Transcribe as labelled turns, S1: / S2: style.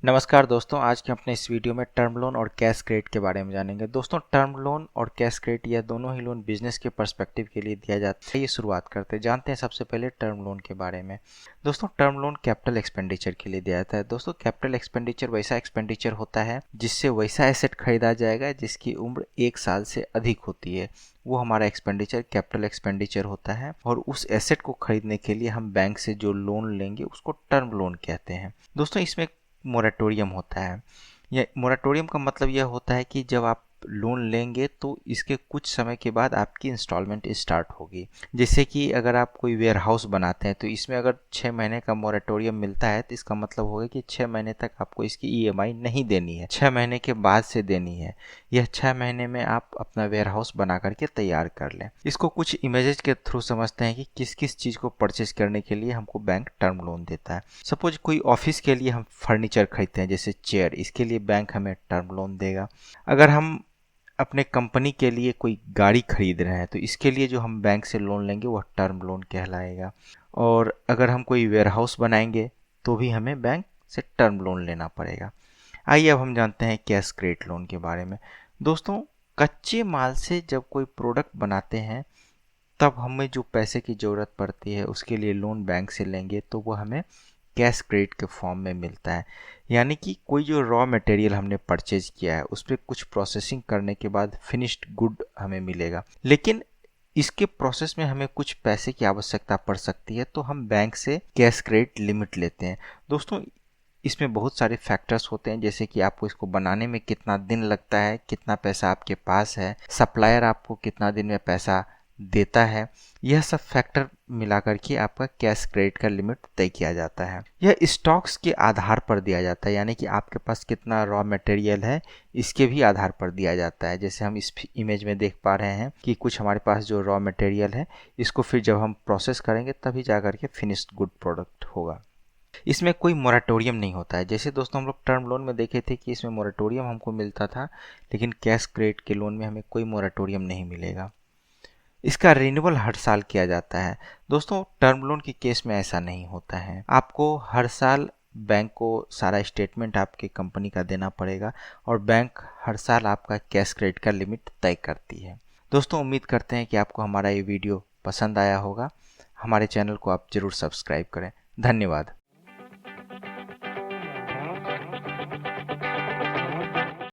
S1: नमस्कार दोस्तों, आज के अपने इस वीडियो में टर्म लोन और कैश क्रेडिट के बारे में जानेंगे। दोस्तों, टर्म लोन और कैश क्रेडिट यह दोनों ही लोन बिजनेस के पर्सपेक्टिव के लिए दिया जाता है। ये शुरुआत करते हैं, जानते हैं सबसे पहले टर्म लोन के बारे में। दोस्तों, टर्म लोन कैपिटल एक्सपेंडिचर के लिए दिया जाता है। दोस्तों, कैपिटल एक्सपेंडिचर वैसा एक्सपेंडिचर होता है जिससे वैसा एसेट खरीदा जाएगा जिसकी उम्र 1 साल से अधिक होती है। वो हमारा एक्सपेंडिचर कैपिटल एक्सपेंडिचर होता है और उस एसेट को खरीदने के लिए हम बैंक से जो लोन लेंगे उसको टर्म लोन कहते हैं। दोस्तों, इसमें मोरेटोरियम होता है। ये मोरेटोरियम का मतलब यह होता है कि जब आप लोन लेंगे तो इसके कुछ समय के बाद आपकी इंस्टॉलमेंट स्टार्ट होगी। जैसे कि अगर आप कोई वेयर हाउस बनाते हैं तो इसमें अगर 6 महीने का मोरेटोरियम मिलता है तो इसका मतलब होगा कि 6 महीने तक आपको इसकी ईएमआई नहीं देनी है, 6 महीने के बाद से देनी है। यह 6 महीने में आप अपना वेयर हाउस बना करके तैयार कर लें। इसको कुछ इमेजेस के थ्रू समझते हैं कि किस किस चीज़ को परचेज करने के लिए हमको बैंक टर्म लोन देता है। सपोज कोई ऑफिस के लिए हम फर्नीचर खरीदते हैं जैसे चेयर, इसके लिए बैंक हमें टर्म लोन देगा। अगर हम अपने कंपनी के लिए कोई गाड़ी खरीद रहे हैं तो इसके लिए जो हम बैंक से लोन लेंगे वह टर्म लोन कहलाएगा। और अगर हम कोई वेयर हाउस बनाएंगे तो भी हमें बैंक से टर्म लोन लेना पड़ेगा। आइए अब हम जानते हैं कैश क्रेडिट लोन के बारे में। दोस्तों, कच्चे माल से जब कोई प्रोडक्ट बनाते हैं तब हमें जो पैसे की ज़रूरत पड़ती है उसके लिए लोन बैंक से लेंगे तो वह हमें कैश क्रेडिट के फॉर्म में मिलता है। यानी कि कोई जो रॉ मटेरियल हमने परचेज किया है उस पर कुछ प्रोसेसिंग करने के बाद फिनिश्ड गुड हमें मिलेगा, लेकिन इसके प्रोसेस में हमें कुछ पैसे की आवश्यकता पड़ सकती है तो हम बैंक से कैश क्रेडिट लिमिट लेते हैं। दोस्तों, इसमें बहुत सारे फैक्टर्स होते हैं जैसे कि आपको इसको बनाने में कितना दिन लगता है, कितना पैसा आपके पास है, सप्लायर आपको कितना दिन में पैसा देता है। यह सब फैक्टर मिलाकर के आपका कैश क्रेडिट का लिमिट तय किया जाता है। यह स्टॉक्स के आधार पर दिया जाता है, यानी कि आपके पास कितना रॉ मटेरियल है इसके भी आधार पर दिया जाता है। जैसे हम इस इमेज में देख पा रहे हैं कि कुछ हमारे पास जो रॉ मटेरियल है इसको फिर जब हम प्रोसेस करेंगे तभी जाकर के फिनिश्ड गुड प्रोडक्ट होगा। इसमें कोई मोरेटोरियम नहीं होता है। जैसे दोस्तों हम लोग टर्म लोन में देखे थे कि इसमें मोरेटोरियम हमको मिलता था, लेकिन कैश क्रेडिट के लोन में हमें कोई मोरेटोरियम नहीं मिलेगा। इसका रिन्यूअल हर साल किया जाता है। दोस्तों, टर्म लोन के केस में ऐसा नहीं होता है। आपको हर साल बैंक को सारा स्टेटमेंट आपके कंपनी का देना पड़ेगा और बैंक हर साल आपका कैश क्रेडिट का लिमिट तय करती है। दोस्तों, उम्मीद करते हैं कि आपको हमारा ये वीडियो पसंद आया होगा। हमारे चैनल को आप जरूर सब्सक्राइब करें। धन्यवाद।